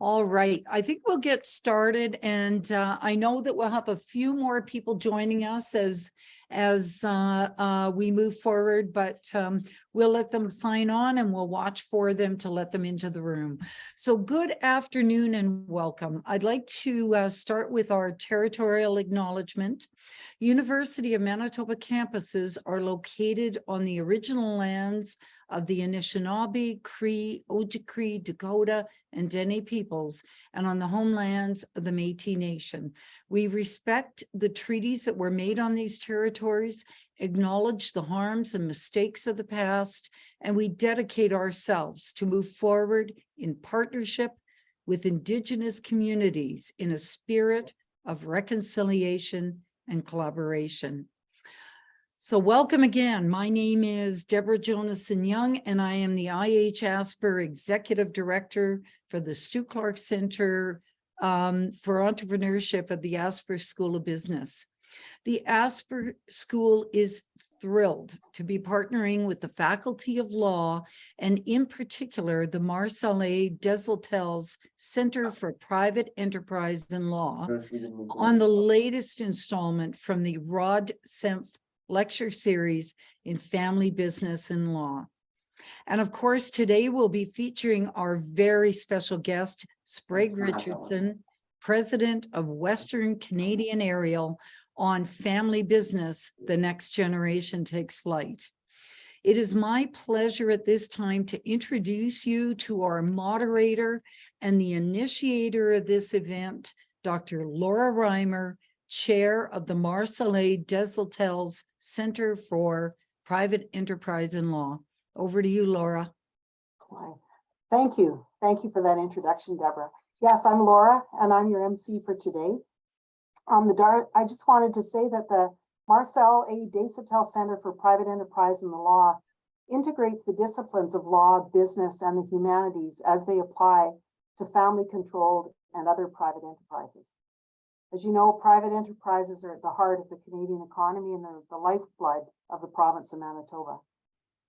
All right, I think we'll get started, and I know that we'll have a few more people joining us as we move forward, but we'll let them sign on and we'll watch for them to let them into the room. So good afternoon and welcome. I'd like to start with our territorial acknowledgement. University of Manitoba campuses are located on the original lands of the Anishinaabe, Cree, Ojibwe, Dakota, and Dene peoples, and on the homelands of the Métis Nation. We respect the treaties that were made on these territories, acknowledge the harms and mistakes of the past, and we dedicate ourselves to move forward in partnership with Indigenous communities in a spirit of reconciliation and collaboration. So welcome again. My name is Deborah Jonason-Young, and I am the IH Asper Executive Director for the Stu Clark Centre for Entrepreneurship at the Asper School of Business. The Asper School is thrilled to be partnering with the Faculty of Law, and in particular, the Marcel A. Desautels Centre for Private Enterprise and Law on the latest installment from the Rod Senf lecture series in family business and law. And of course, today we'll be featuring our very special guest, Sprague Richardson, president of Western Canadian Aerial, on family business, The Next Generation Takes Flight. It is my pleasure at this time to introduce you to our moderator and the initiator of this event, Dr. Laura Reimer, Chair of the Marcel A. Desautels Centre for Private Enterprise and Law. Over to you, Laura. Thank you. Thank you for that introduction, Deborah. Yes, I'm Laura, and I'm your MC for today. I just wanted to say that the Marcel A. Desautels Centre for Private Enterprise and the Law integrates the disciplines of law, business, and the humanities as they apply to family-controlled and other private enterprises. As you know, private enterprises are at the heart of the Canadian economy and they're the lifeblood of the province of Manitoba.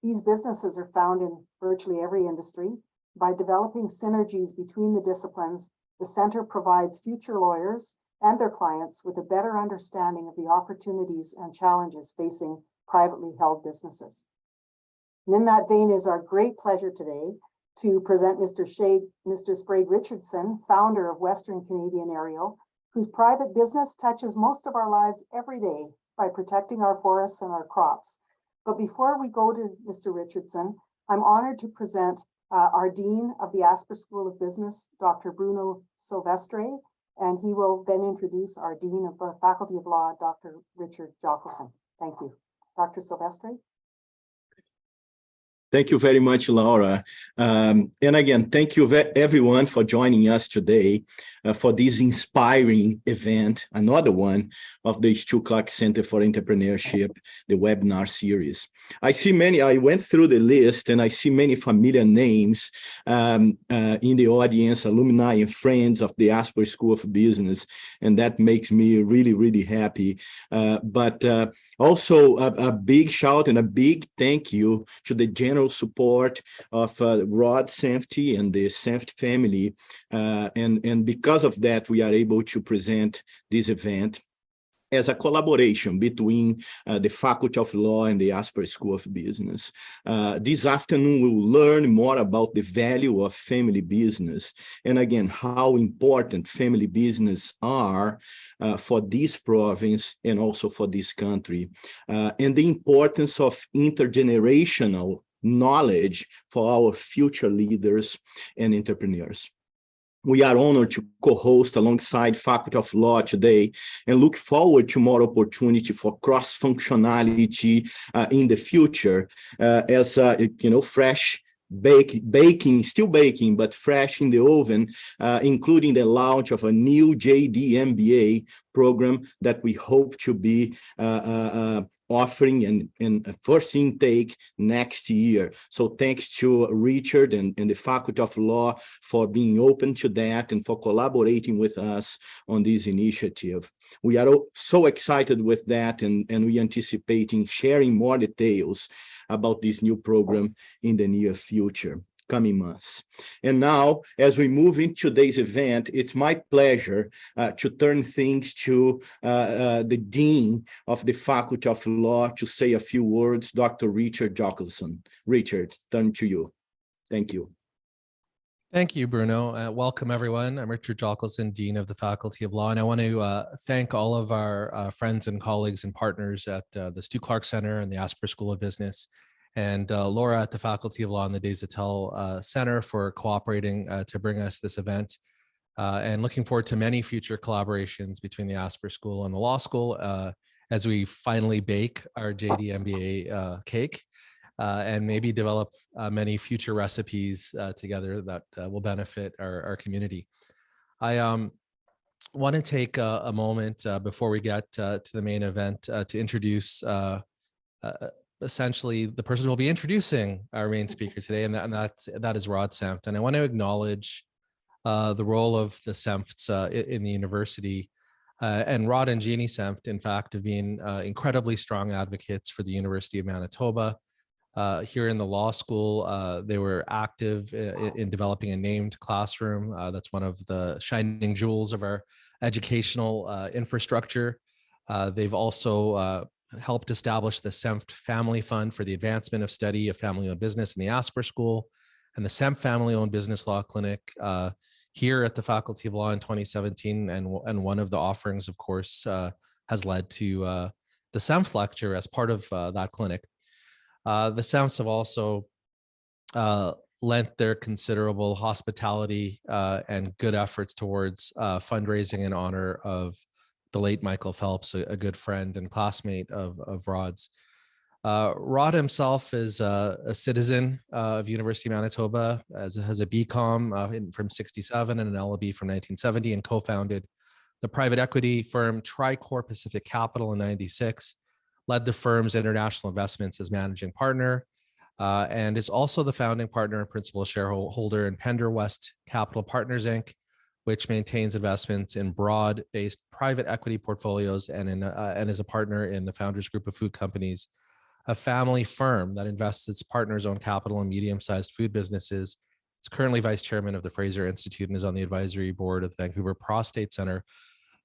These businesses are found in virtually every industry. By developing synergies between the disciplines, the Centre provides future lawyers and their clients with a better understanding of the opportunities and challenges facing privately held businesses. And in that vein, it is our great pleasure today to present Mr. Sprague Richardson, founder of Western Canadian Aerial, whose private business touches most of our lives every day by protecting our forests and our crops. But before we go to Mr. Richardson, I'm honored to present our Dean of the Asper School of Business, Dr. Bruno Silvestre, and he will then introduce our Dean of the Faculty of Law, Dr. Richard Jockelson. Thank you. Dr. Silvestre. Thank you very much, Laura. And again, thank you everyone for joining us today for this inspiring event, another one of the Stu Clark Centre for Entrepreneurship, the webinar series. I went through the list and I see many familiar names in the audience, alumni and friends of the Asper School of Business, and that makes me really, really happy. But also a big shout and a big thank you to the general support of Rod Senft and the Senft family. And because of that, we are able to present this event as a collaboration between the Faculty of Law and the Asper School of Business. This afternoon, we will learn more about the value of family business, and again, how important family business are for this province and also for this country, and the importance of intergenerational knowledge for our future leaders and entrepreneurs. We are honored to co-host alongside Faculty of Law today and look forward to more opportunity for cross-functionality in the future as fresh still baking, but fresh in the oven, including the launch of a new JD MBA program that we hope to be offering in first intake next year. So thanks to Richard and the Faculty of Law for being open to that and for collaborating with us on this initiative. We are so excited with that, and we anticipating sharing more details about this new program in the near future. coming months. And now, as we move into today's event, it's my pleasure to turn things to the Dean of the Faculty of Law to say a few words, Dr. Richard Jockelson. Richard, turn to you. Thank you. Thank you, Bruno. Welcome, everyone. I'm Richard Jockelson, Dean of the Faculty of Law, and I want to thank all of our friends and colleagues and partners at the Stu Clark Center and the Asper School of Business, and Laura at the Faculty of Law and the Desautels Centre for cooperating to bring us this event, and looking forward to many future collaborations between the Asper School and the Law School as we finally bake our JD MBA cake. And maybe develop many future recipes together that will benefit our community. I want to take a moment before we get to the main event to introduce essentially the person who will be introducing our main speaker today, and that is Rod Senft. And I want to acknowledge the role of the Senfts in the university. And Rod and Jeannie Senft, in fact, have been incredibly strong advocates for the University of Manitoba. Here in the law school, they were active in developing a named classroom. That's one of the shining jewels of our educational infrastructure. They've also helped establish the Senft Family Fund for the advancement of study of family-owned business in the Asper School, and the Senft Family-Owned Business Law Clinic here at the Faculty of Law in 2017. And one of the offerings, of course, has led to the Senft Lecture as part of that clinic. The Senfts have also lent their considerable hospitality and good efforts towards fundraising in honor of the late Michael Phelps, a good friend and classmate of Rod's. Rod himself is a citizen of University of Manitoba, has a BCom from 67 and an LLB from 1970, and co-founded the private equity firm Tricor Pacific Capital in 96. Led the firm's international investments as managing partner, and is also the founding partner and principal shareholder in Pender West Capital Partners, Inc., which maintains investments in broad-based private equity portfolios and is a partner in the Founders Group of Food Companies, a family firm that invests its partners' own capital in medium-sized food businesses. It's currently vice chairman of the Fraser Institute and is on the advisory board of the Vancouver Prostate Center.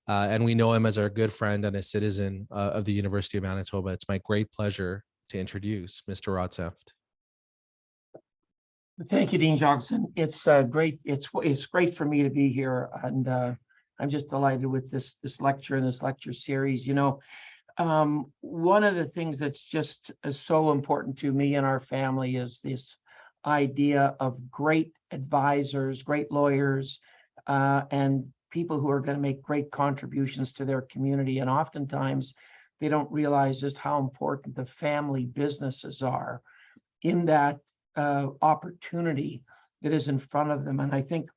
And we know him as our good friend and a citizen of the University of Manitoba. It's my great pleasure to introduce Mr. Rod Senft. Thank you, Dean Johnson. It's great. It's great for me to be here, and I'm just delighted with this lecture and this lecture series. You know, one of the things that's just so important to me and our family is this idea of great advisors, great lawyers, and people who are going to make great contributions to their community. And oftentimes they don't realize just how important the family businesses are in that opportunity that is in front of them. And I think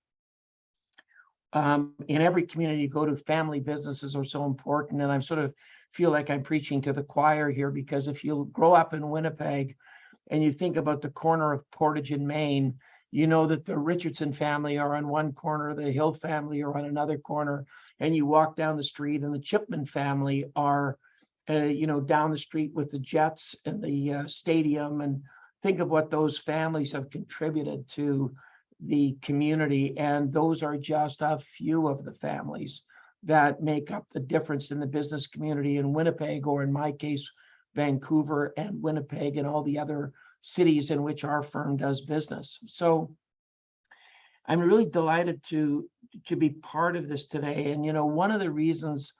in every community you go to, family businesses are so important. And I sort of feel like I'm preaching to the choir here, because if you grow up in Winnipeg and you think about the corner of Portage in Maine, you know that the Richardson family are on one corner, the Hill family are on another corner, and you walk down the street and the Chipman family are, down the street with the Jets and the stadium. And think of what those families have contributed to the community. And those are just a few of the families that make up the difference in the business community in Winnipeg, or in my case, Vancouver and Winnipeg and all the other cities in which our firm does business. So I'm really delighted to be part of this today. And, you know, one of the reasons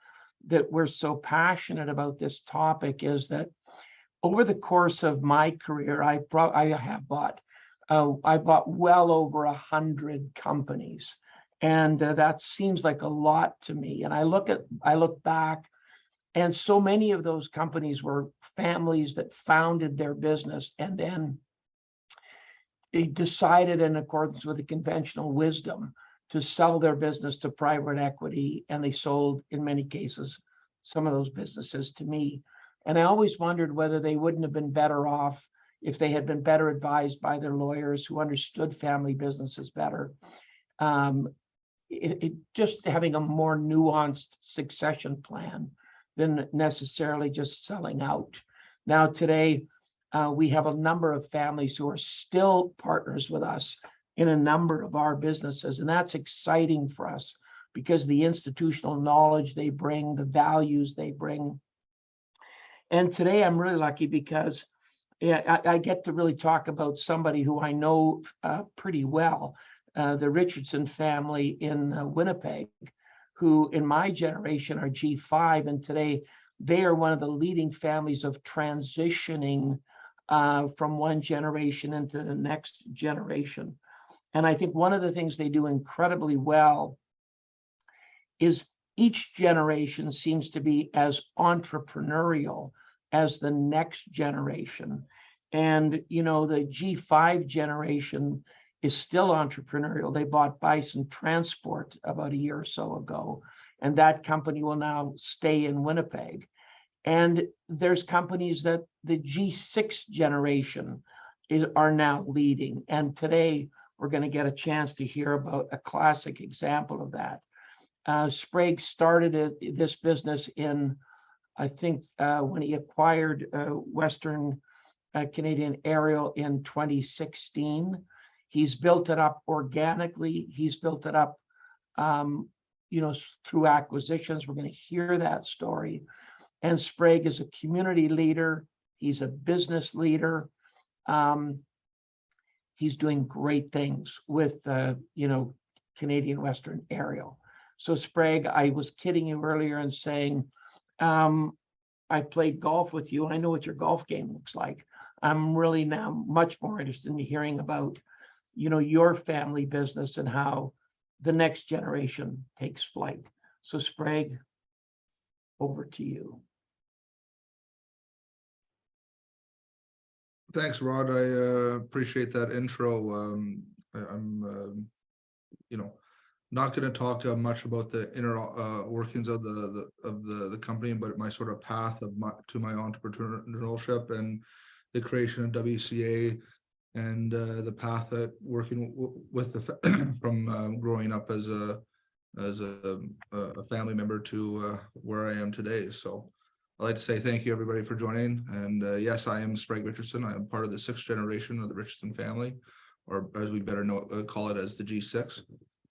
that we're so passionate about this topic is that over the course of my career, I bought well over 100 companies. And that seems like a lot to me. And I look back, and so many of those companies were families that founded their business and then they decided, in accordance with the conventional wisdom, to sell their business to private equity. And they sold, in many cases, some of those businesses to me. And I always wondered whether they wouldn't have been better off if they had been better advised by their lawyers who understood family businesses better. Just having a more nuanced succession plan than necessarily just selling out. Now, today, We have a number of families who are still partners with us in a number of our businesses, and that's exciting for us because the institutional knowledge they bring, the values they bring. And today I'm really lucky because I get to really talk about somebody who I know pretty well, the Richardson family in Winnipeg, who in my generation are G5, and today they are one of the leading families of transitioning from one generation into the next generation. And I think one of the things they do incredibly well is each generation seems to be as entrepreneurial as the next generation. And, you know, the G5 generation is still entrepreneurial. They bought Bison Transport about a year or so ago, and that company will now stay in Winnipeg. And there's companies that the G6 generation are now leading. And today we're going to get a chance to hear about a classic example of that. Sprague started this business in, I think, when he acquired Western Canadian Aerial in 2016. He's built it up organically. He's built it up, you know, through acquisitions. We're going to hear that story. And Sprague is a community leader. He's a business leader. He's doing great things with, you know, Canadian Western Aerial. So Sprague, I was kidding you earlier and saying, I played golf with you. I know what your golf game looks like. I'm really now much more interested in hearing about, you know, your family business and how the next generation takes flight. So Sprague, over to you. Thanks, Rod. I appreciate that intro. I'm, you know, not going to talk much about the inner workings of the company, but my sort of path of to my entrepreneurship and the creation of WCA, and the path that working with the from growing up as a family member to where I am today. So I'd like to say thank you everybody for joining. And yes, I am Sprague Richardson. I am part of the 6th generation of the Richardson family, or as we better know, call it as the G6.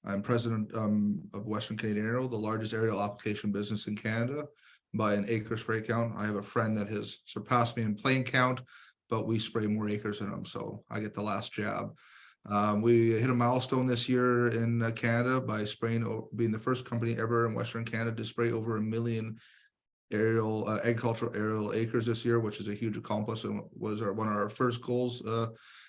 I'm president of Western Canadian Aerial, the largest aerial application business in Canada by an acre spray count. I have a friend that has surpassed me in plane count, but we spray more acres than him, so I get the last jab. We hit a milestone this year in Canada by spraying, being the first company ever in Western Canada to spray over 1 million aerial agricultural aerial acres this year, which is a huge accomplishment. Was one of our first goals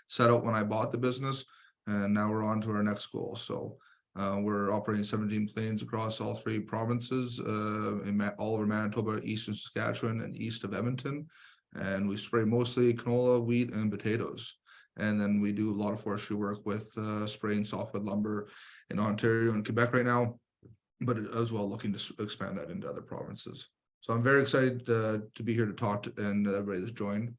set out when I bought the business, and now we're on to our next goal. So we're operating 17 planes across all 3 provinces, in all over Manitoba, eastern Saskatchewan, and east of Edmonton. And we spray mostly canola, wheat, and potatoes. And then we do a lot of forestry work with spraying softwood lumber in Ontario and Quebec right now, but as well looking to expand that into other provinces. So I'm very excited to be here to talk to, and everybody that's joined.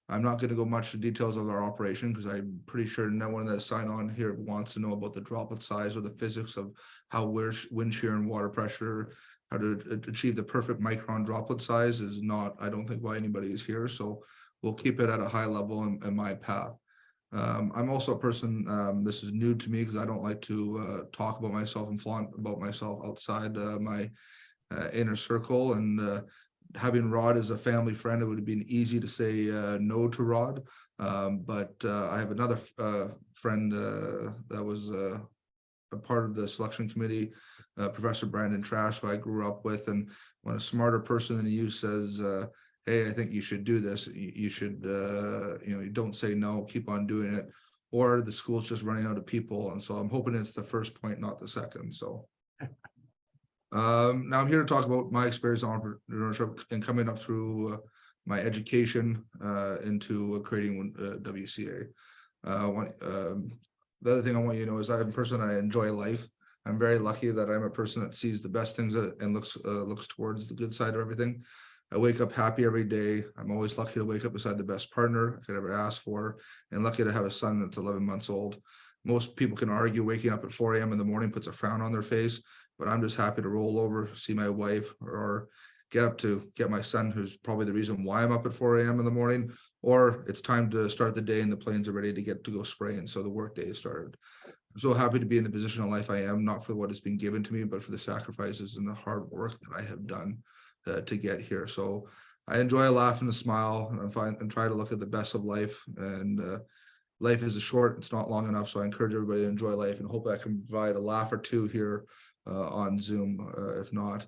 I'm not going to go much into details of our operation because I'm pretty sure no one that signed on here wants to know about the droplet size or the physics of how wind shear and water pressure, how to achieve the perfect micron droplet size is not, I don't think, why anybody is here. So we'll keep it at a high level in my path. I'm also a person, this is new to me because I don't like to talk about myself and flaunt about myself outside my inner circle. And having Rod as a family friend, it would have been easy to say no to Rod. But I have another friend that was a part of the selection committee, Professor Brandon Trash, who I grew up with. And when a smarter person than you says, hey, I think you should do this, you should, you know, you don't say no, keep on doing it, or the school's just running out of people. And so I'm hoping it's the first point, not the second. So now I'm here to talk about my experience in entrepreneurship and coming up through my education into creating WCA. The other thing I want you to know is I'm a person, I enjoy life. I'm very lucky that I'm a person that sees the best things and looks towards the good side of everything. I wake up happy every day. I'm always lucky to wake up beside the best partner I could ever ask for, and lucky to have a son that's 11 months old. Most people can argue waking up at 4 a.m. in the morning puts a frown on their face, but I'm just happy to roll over, see my wife, or get my son, who's probably the reason why I'm up at 4 a.m. in the morning, or it's time to start the day and the planes are ready to get to go spraying. So the work day started. I'm so happy to be in the position of life I am, not for what has been given to me, but for the sacrifices and the hard work that I have done to get here. So I enjoy a laugh and a smile, and try to look at the best of life. And life is short; it's not long enough. So I encourage everybody to enjoy life, and hope I can provide a laugh or two here on Zoom. If not,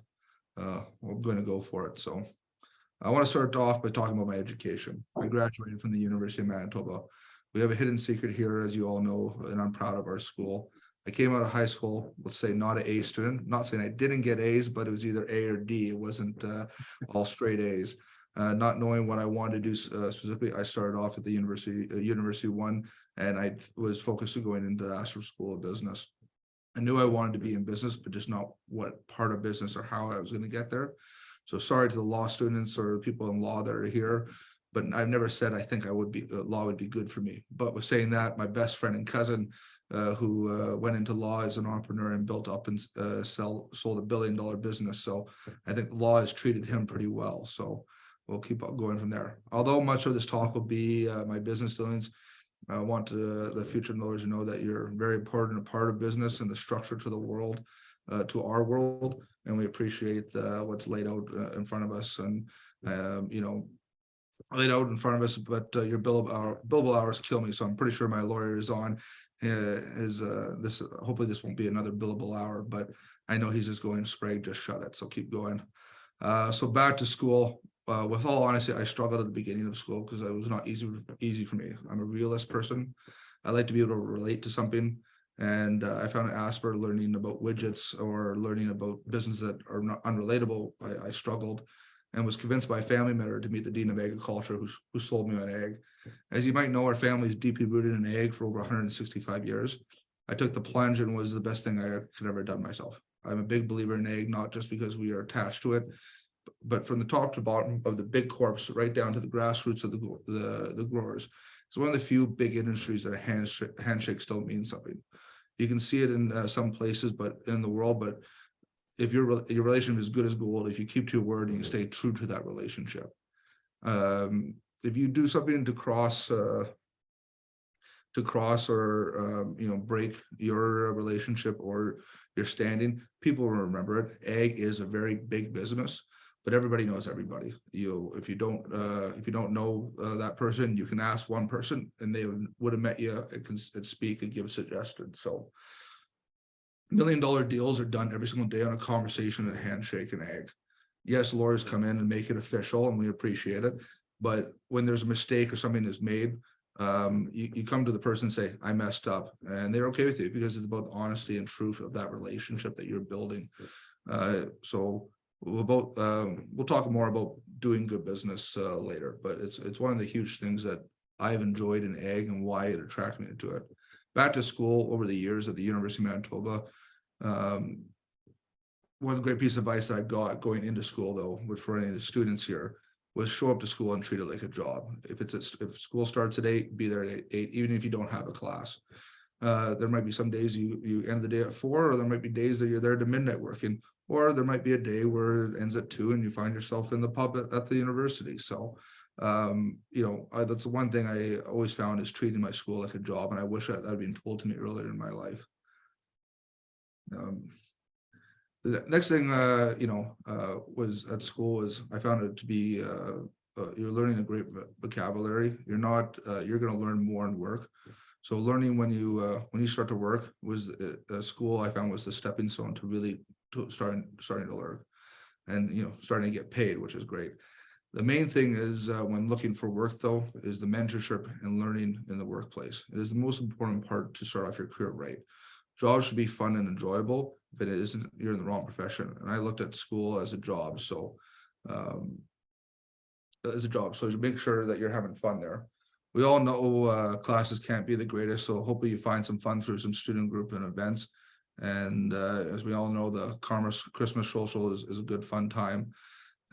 I'm going to go for it. So I want to start off by talking about my education. I graduated from the University of Manitoba. We have a hidden secret here, as you all know, and I'm proud of our school. I came out of high school, let's say not an A student, not saying I didn't get A's, but it was either A or D. It wasn't all straight A's. Not knowing what I wanted to do specifically, I started off at the University 1, and I was focused on going into the Asper School of Business. I knew I wanted to be in business, but just not what part of business or how I was going to get there. So sorry to the law students or people in law that are here, but I've never said I think law would be good for me. But with saying that, my best friend and cousin, who went into law as an entrepreneur and built up and sold $1 billion business. So I think law has treated him pretty well. So we'll keep on going from there. Although much of this talk will be my business dealings, I want the future lawyers to know that you're very important, a part of business and the structure to the world, to our world, and we appreciate what's laid out in front of us, and laid out in front of us. But your billable hours kill me, so I'm pretty sure my lawyer is on. This hopefully this won't be another billable hour, but I know he's just going, Sprague, just shut it. So keep going. So back to school. With all honesty, I struggled at the beginning of school because it was not easy for me. I'm a realist person. I like to be able to relate to something. And I found at Asper, learning about widgets or learning about businesses that are not unrelatable, I struggled, and was convinced by a family member to meet the Dean of Agriculture who sold me on ag. As you might know, our family is deeply rooted in ag for over 165 years. I took the plunge and was the best thing I could ever done myself. I'm a big believer in ag, not just because we are attached to it, but from the top to bottom of the big corps, right down to the grassroots of the growers. It's one of the few big industries that a handshake still means something. You can see it in some places, but in the world. But if your relationship is good as gold, if you keep to your word and you stay true to that relationship, if you do something to cross or break your relationship or your standing, people will remember it. Ag is a very big business, but everybody knows everybody. If you don't know that person, you can ask one person and they would have met you and speak and give suggestions. So $1 million deals are done every single day on a conversation and a handshake in ag. Yes, lawyers come in and make it official, and we appreciate it. But when there's a mistake or something is made, you come to the person and say, I messed up, and they're okay with you because it's about the honesty and truth of that relationship that you're building. So we'll talk more about doing good business later, but it's one of the huge things that I've enjoyed in ag and why it attracted me to it. Back to school over the years at the University of Manitoba, one great piece of advice that I got going into school, though, for any of the students here, was show up to school and treat it like a job. If school starts at 8, be there at 8, even if you don't have a class. There might be some days you end the day at 4, or there might be days that you're there to midnight working, or there might be a day where it ends at 2 and you find yourself in the pub at the university. So, that's the one thing I always found is treating my school like a job, and I wish that had been told to me earlier in my life. The next thing, was at school is I found it to be, you're learning a great vocabulary. You're going to learn more in work. So learning when you start to work was school, I found, was the stepping stone to really starting to learn and, starting to get paid, which is great. The main thing is when looking for work, though, is the mentorship and learning in the workplace. It is the most important part to start off your career right. Jobs should be fun and enjoyable, but it isn't, you're in the wrong profession. And I looked at school as a job. So you make sure that you're having fun there. We all know classes can't be the greatest, so hopefully you find some fun through some student group and events. And as we all know, the Christmas social is a good fun time,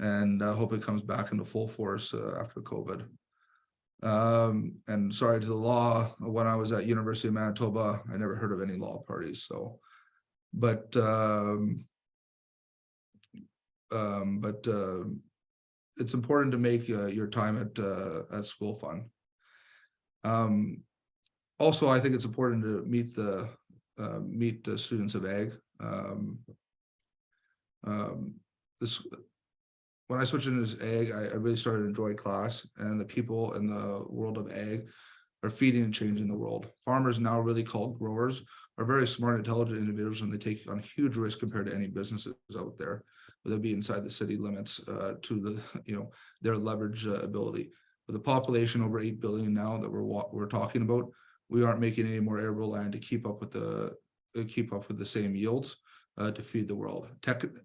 and I hope it comes back into full force after COVID. And sorry to the law, when I was at University of Manitoba, I never heard of any law parties. So, but but it's important to make your time at school fun. Also, I think it's important to meet the students of ag. When I switched into ag, I really started enjoying class, and the people in the world of ag are feeding and changing the world. Farmers, now really called growers, are very smart, intelligent individuals, and they take on huge risk compared to any businesses out there, whether it be inside the city limits to the their leverage ability. With a population over 8 billion now that we're talking about, we aren't making any more arable land to keep up with the same yields to feed the world.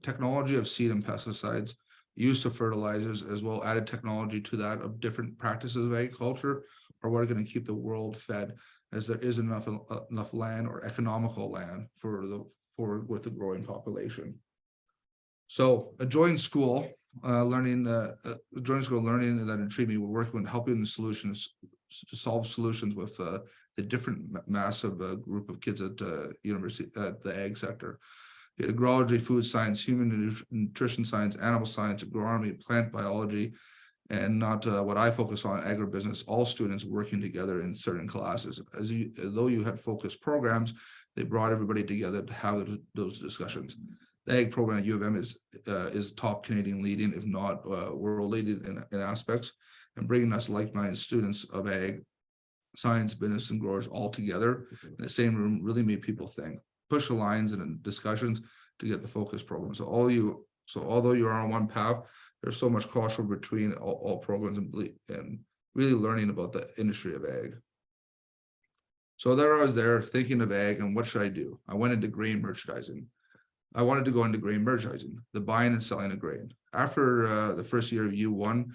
Technology of seed and pesticides, use of fertilizers, as well added technology to that of different practices of agriculture, are what are going to keep the world fed, as there is enough land or economical land with the growing population. So join school learning that intrigued me. We're working with helping the solutions to solve solutions with the different massive group of kids at university at the ag sector. Agronomy, food science, human nutrition science, animal science, agronomy, plant biology, and not what I focus on, agribusiness. All students working together in certain classes. Though you had focused programs, they brought everybody together to have those discussions. The ag program at U of M is top Canadian leading, if not world leading in aspects, and bringing us like-minded students of ag, science, business, and growers all together in the same room really made people think. Push the lines and discussions to get the focus program. So although you are on one path, there's so much crossover between all programs and really learning about the industry of ag. So there I was there thinking of ag and what should I do? I went into grain merchandising. I wanted to go into grain merchandising, the buying and selling of grain. After the first year of U1,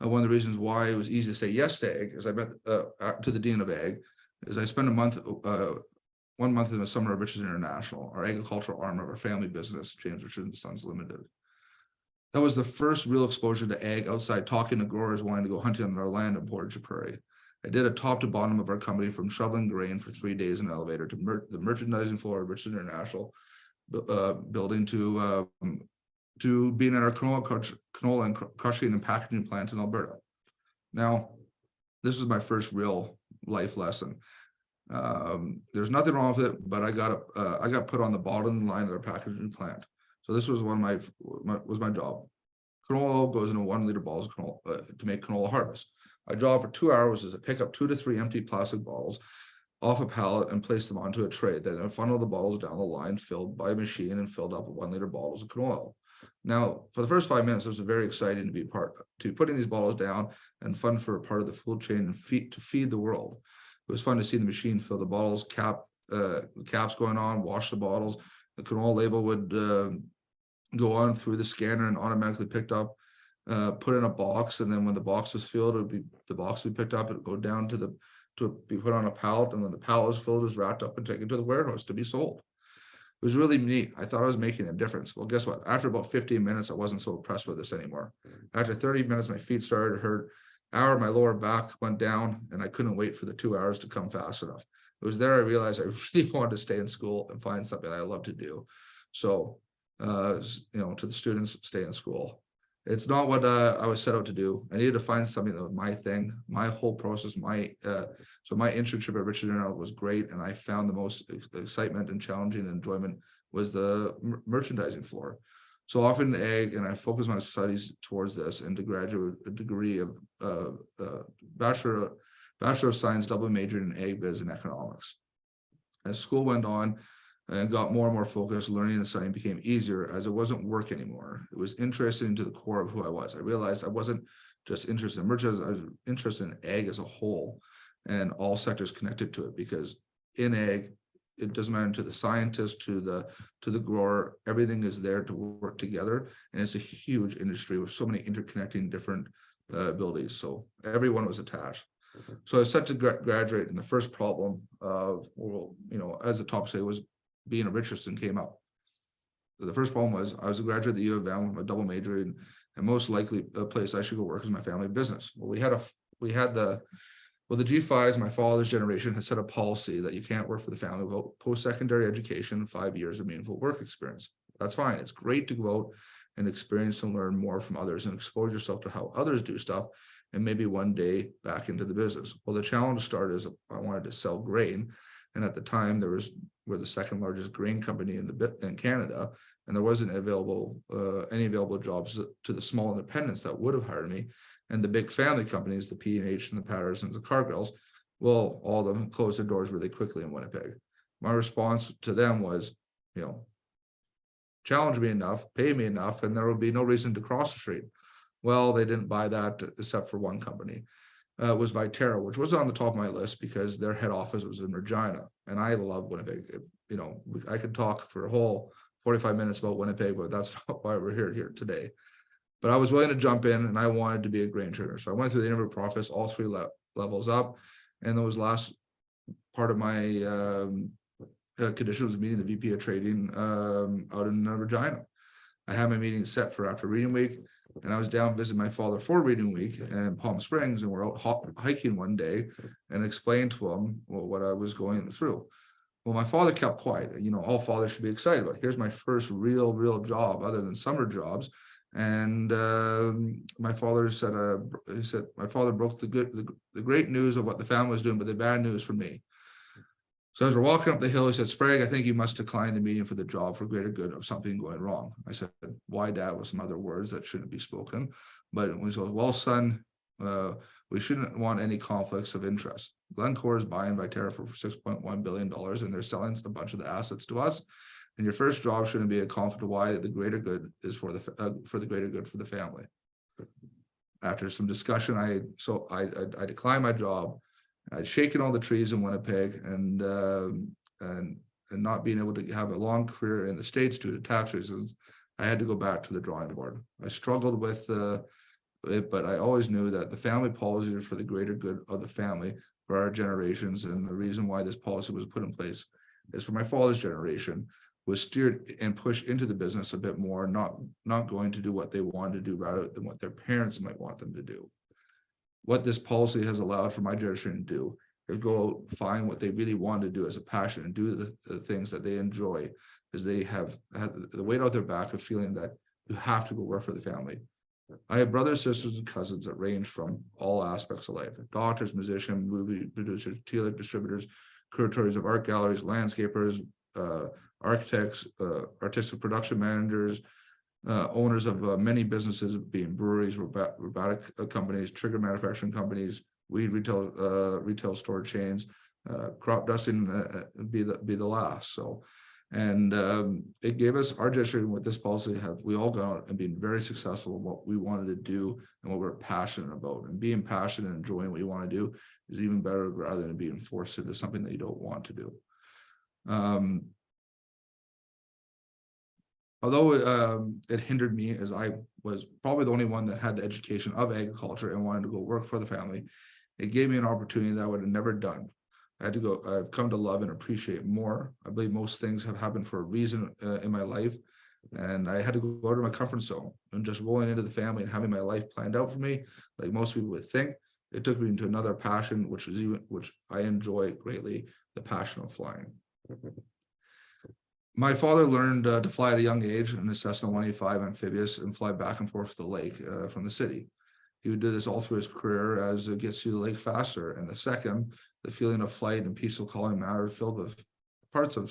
one of the reasons why it was easy to say yes to ag is I met to the dean of ag, is I spent 1 month in the summer at Richardson International, our agricultural arm of our family business, James Richardson Sons Limited. That was the first real exposure to ag outside, talking to growers wanting to go hunting on our land in Portage Prairie. I did a top to bottom of our company, from shoveling grain for 3 days in an elevator to the merchandising floor of Richardson International building to being at our canola and crushing and packaging plant in Alberta. Now, this is my first real life lesson. There's nothing wrong with it, but I got put on the bottom line of our packaging plant. So this was my job. Canola goes into 1 liter bottles of canola, to make canola harvest. My job for 2 hours is to pick up 2 to 3 empty plastic bottles off a pallet and place them onto a tray. Then I funnel the bottles down the line, filled by machine and filled up with 1 liter bottles of canola oil. Now, for the first 5 minutes, it was very exciting to be putting these bottles down and fun for a part of the food chain and to feed the world. It was fun to see the machine fill the bottles, caps going on, wash the bottles. The canola label would go on through the scanner and automatically picked up, put in a box, and then when the box was filled, the box would be picked up. It would go down to be put on a pallet, and when the pallet was filled, it was wrapped up and taken to the warehouse to be sold. It was really neat. I thought I was making a difference. Well, guess what? After about 15 minutes, I wasn't so impressed with this anymore. After 30 minutes, my feet started to hurt. Hour, my lower back went down, and I couldn't wait for the 2 hours to come fast enough. It was there I realized I really wanted to stay in school and find something that I love to do. So, to the students, stay in school. It's not what I was set out to do. I needed to find something that was my thing, my whole process. So my internship at Richardson was great, and I found the most excitement and challenging enjoyment was the merchandising floor. So often ag, and I focus my studies towards this and to graduate a degree of Bachelor of Science, double majored in ag biz and economics. As school went on and got more and more focused, learning and studying became easier as it wasn't work anymore. It was interesting to the core of who I was. I realized I wasn't just interested in merchandise, I was interested in ag as a whole and all sectors connected to it, because in ag, it doesn't matter to the scientist, to the grower, everything is there to work together. And it's a huge industry with so many interconnecting different abilities. So everyone was attached. So I was set to graduate, and the first problem of, as the top say, was being a Richardson came up. The first problem was I was a graduate at the U of M with a double major, and most likely a place I should go work is my family business. Well, the G5s, my father's generation, had set a policy that you can't work for the family without post-secondary education, 5 years of meaningful work experience. That's fine. It's great to go out and experience and learn more from others and expose yourself to how others do stuff, and maybe one day back into the business. Well, the challenge started as I wanted to sell grain. And at the time we're the second largest grain company in Canada. And there wasn't any available jobs to the small independents that would have hired me. And the big family companies, the P&H and the Pattersons, the Cargills, well, all of them closed their doors really quickly in Winnipeg. My response to them was, challenge me enough, pay me enough, and there would be no reason to cross the street. Well, they didn't buy that except for one company. It was Viterra, which was on the top of my list because their head office was in Regina. And I love Winnipeg. I could talk for a whole 45 minutes about Winnipeg, but that's not why we're here today. But I was willing to jump in, and I wanted to be a grain trader. So I went through the interview process, all three levels up. And those last part of my condition was meeting the VP of trading out in Regina. I had my meeting set for after reading week, and I was down visiting my father for reading week in Palm Springs, and we're out hiking one day, and explained to him what I was going through. Well, my father kept quiet. All fathers should be excited about. Here's my first real job other than summer jobs. And my father said, my father broke the great news of what the family was doing, but the bad news for me. So as we're walking up the hill, he said, Sprague, I think you must decline the meeting for the job for greater good of something going wrong. I said, why, Dad? With some other words that shouldn't be spoken. But he goes, well, son, we shouldn't want any conflicts of interest. Glencore is buying Viterra for $6.1 billion, and they're selling a bunch of the assets to us. And your first job shouldn't be a conflict of why the greater good is for the greater good for the family. After some discussion, I declined my job. I'd shaken all the trees in Winnipeg, and not being able to have a long career in the States due to tax reasons, I had to go back to the drawing board. I struggled with it, but I always knew that the family policy is for the greater good of the family for our generations. And the reason why this policy was put in place is for my father's generation, was steered and pushed into the business a bit more, not going to do what they wanted to do rather than what their parents might want them to do. What this policy has allowed for my generation to do is go find what they really want to do as a passion and do the things that they enjoy, as they have had the weight out their back of feeling that you have to go work for the family. I have brothers, sisters, and cousins that range from all aspects of life: doctors, musicians, movie producers, TV distributors, curators of art galleries, landscapers, architects, artistic production managers, owners of many businesses, being breweries, robotic companies, trigger manufacturing companies, weed retail store chains, crop dusting be the last. So, and it gave us our generation with this policy. We all gone out and been very successful in what we wanted to do and what we're passionate about. And being passionate and enjoying what you want to do is even better rather than being forced into something that you don't want to do. Although it hindered me, as I was probably the only one that had the education of agriculture and wanted to go work for the family, it gave me an opportunity that I would have never done. I've come to love and appreciate more. I believe most things have happened for a reason in my life. And I had to go out of my comfort zone, and just rolling into the family and having my life planned out for me, like most people would think. It took me into another passion, which I enjoy greatly, the passion of flying. My father learned to fly at a young age in the Cessna 185 amphibious and fly back and forth to the lake from the city. He would do this all through his career as it gets to the lake faster. And the feeling of flight and peaceful calling matter filled with parts of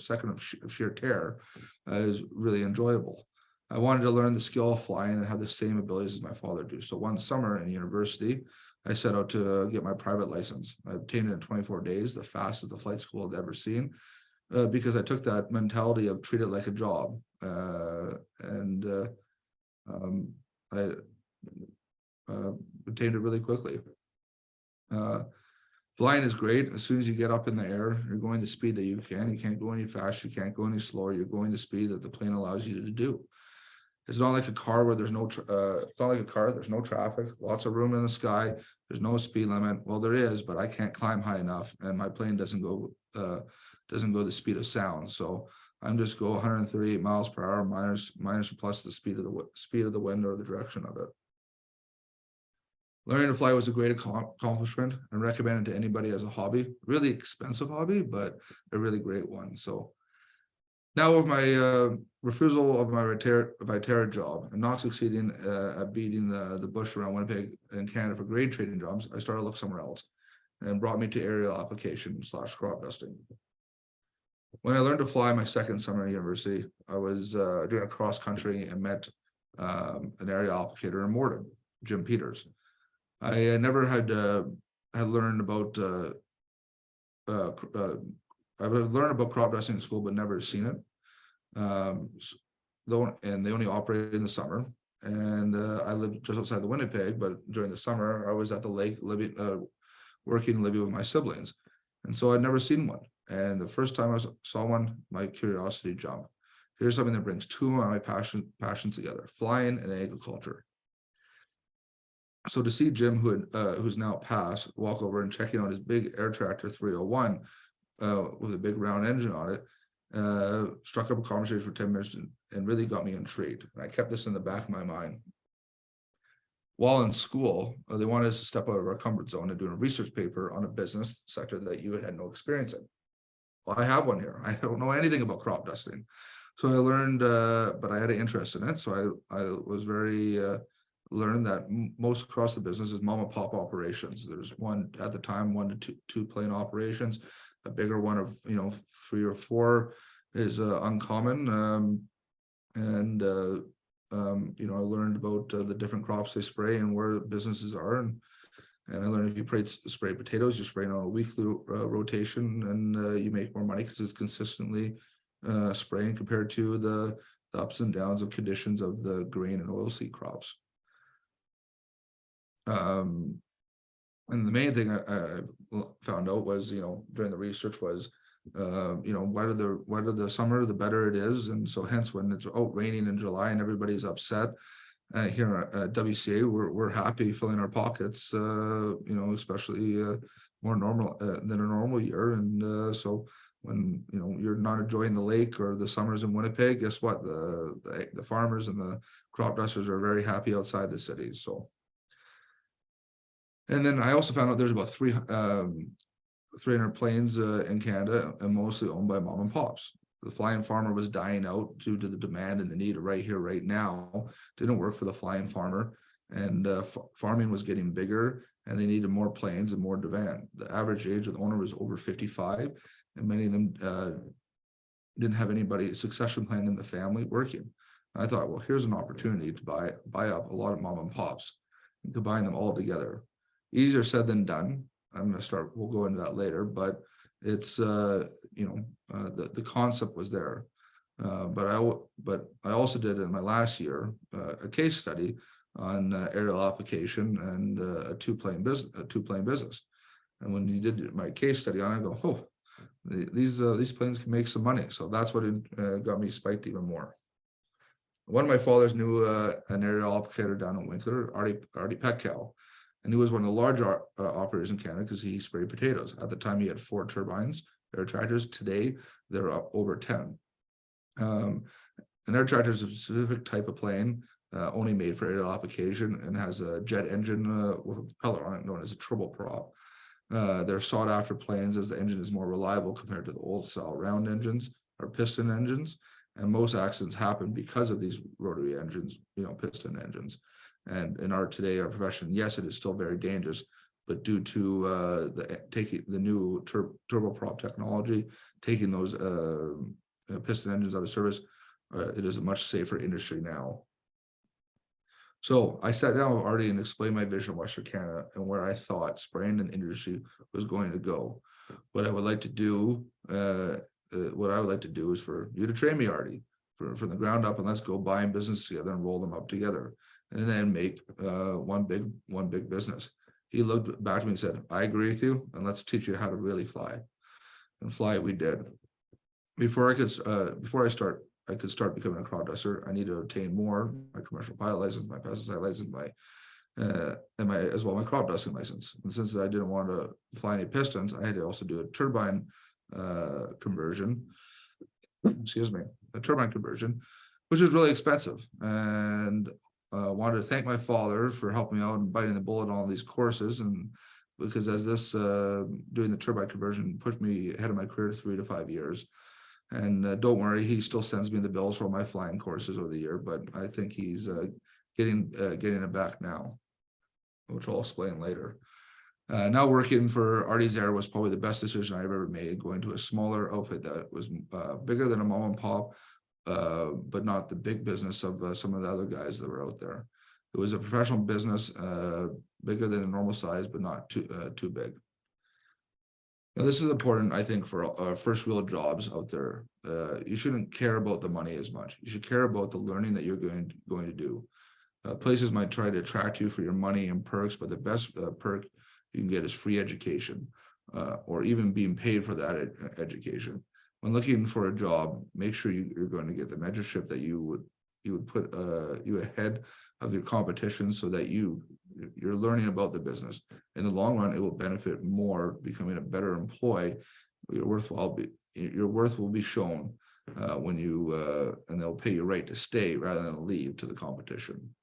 sheer terror is really enjoyable. I wanted to learn the skill of flying and have the same abilities as my father do. So one summer in university, I set out to get my private license. I obtained it in 24 days, the fastest the flight school had ever seen. Because I took that mentality of treat it like a job, I obtained it really quickly. Flying is great. As soon as you get up in the air, you're going the speed that you can. You can't go any faster. You can't go any slower. You're going the speed that the plane allows you to do. It's not like a car where there's no. It's not like a car. There's no traffic. Lots of room in the sky. There's no speed limit. Well, there is, but I can't climb high enough, and my plane doesn't go the speed of sound. So I'm just go 138 miles per hour minus or plus the speed of the wind or the direction of it. Learning to fly was a great accomplishment and recommended to anybody as a hobby. Really expensive hobby, but a really great one. So Now with my refusal of my Viterra job and not succeeding at beating the bush around Winnipeg and Canada for grade trading jobs, I started to look somewhere else, and brought me to aerial application / crop dusting. When I learned to fly my second summer at university, I was doing a cross country and met an aerial applicator in Morden, Jim Peters. I never had learned about I would learn about crop dusting in school, but never seen it. And they only operate in the summer. And I lived just outside the Winnipeg, but during the summer, I was at the lake living, working and living with my siblings. And so I'd never seen one. And the first time I saw one, my curiosity jumped. Here's something that brings two of my passions together: flying and agriculture. So to see Jim, who's now passed, walk over and checking out his big air tractor 301 with a big round engine on it, struck up a conversation for 10 minutes and really got me intrigued. And I kept this in the back of my mind. While in school, they wanted us to step out of our comfort zone and do a research paper on a business sector that you had no experience in. Well, I have one here. I don't know anything about crop dusting. So I learned, but I had an interest in it. So I was very learned that most across the business is mom and pop operations. There's one at the time, 1 to 2 plane operations. A bigger one of 3 or 4 is uncommon. I learned about the different crops they spray and where businesses are, and I learned if you spray potatoes, you're spraying on a weekly rotation, and you make more money because it's consistently spraying compared to the ups and downs of conditions of the grain and oilseed crops. And the main thing I found out was, during the research was, wetter the summer, the better it is. And so hence when it's out raining in July and everybody's upset, here at WCA, we're happy filling our pockets, especially more normal than a normal year. And so when, you're not enjoying the lake or the summers in Winnipeg, guess what? The farmers and the crop dusters are very happy outside the cities. So. And then I also found out there's about 300 planes in Canada, and mostly owned by mom and pops. The flying farmer was dying out due to the demand and the need right here, right now. Didn't work for the flying farmer, and farming was getting bigger, and they needed more planes and more demand. The average age of the owner was over 55, and many of them didn't have anybody succession plan in the family working. I thought, well, here's an opportunity to buy up a lot of mom and pops and combine them all together. Easier said than done. We'll go into that later, but it's, the concept was there. But I also did in my last year, a case study on aerial application and a two-plane business. And when you did my case study on it, I go, oh, these planes can make some money. So that's what got me spiked even more. One of my fathers knew an aerial applicator down in Winkler, Artie Petcow. And he was one of the larger operators in Canada because he sprayed potatoes. At the time, he had 4 turbines, air tractors. Today, they're up over 10. An air tractor is a specific type of plane only made for aerial application and has a jet engine with a propeller on it known as a turboprop. They're sought after planes as the engine is more reliable compared to the old style round engines or piston engines. And most accidents happen because of these rotary engines, piston engines. And in our profession, yes, it is still very dangerous, but due to taking the new turboprop technology, taking those piston engines out of service, it is a much safer industry now. So I sat down with Artie and explained my vision of Western Canada and where I thought spraying in the industry was going to go. What I would like to do is for you to train me, Artie, from the ground up, and let's go buying business together and roll them up together. And then make one big business. He looked back to me and said, I agree with you, and let's teach you how to really fly. And fly we did. Before I could start becoming a crop duster, I needed to obtain more: my commercial pilot license, my pesticide license, my crop dusting license. And since I didn't want to fly any pistons, I had to also do a turbine conversion. A turbine conversion, which is really expensive. And wanted to thank my father for helping me out and biting the bullet on all these courses, and because as this doing the turbine conversion pushed me ahead of my career 3 to 5 years, And don't worry, he still sends me the bills for my flying courses over the year, but I think he's getting it back now, which I'll explain later. Now working for Artie's Air was probably the best decision I've ever made, going to a smaller outfit that was bigger than a mom and pop, but not the big business of some of the other guys that were out there. It was a professional business, bigger than a normal size, but not too big. Now, this is important, I think, for first wheel jobs out there. You shouldn't care about the money as much. You should care about the learning that you're going to do. Places might try to attract you for your money and perks, but the best perk you can get is free education, or even being paid for that education. When looking for a job, make sure you're going to get the mentorship that you would put you ahead of your competition, so that you're learning about the business. In the long run, it will benefit more becoming a better employee. Your worth will be shown when you and they'll pay you right to stay rather than leave to the competition.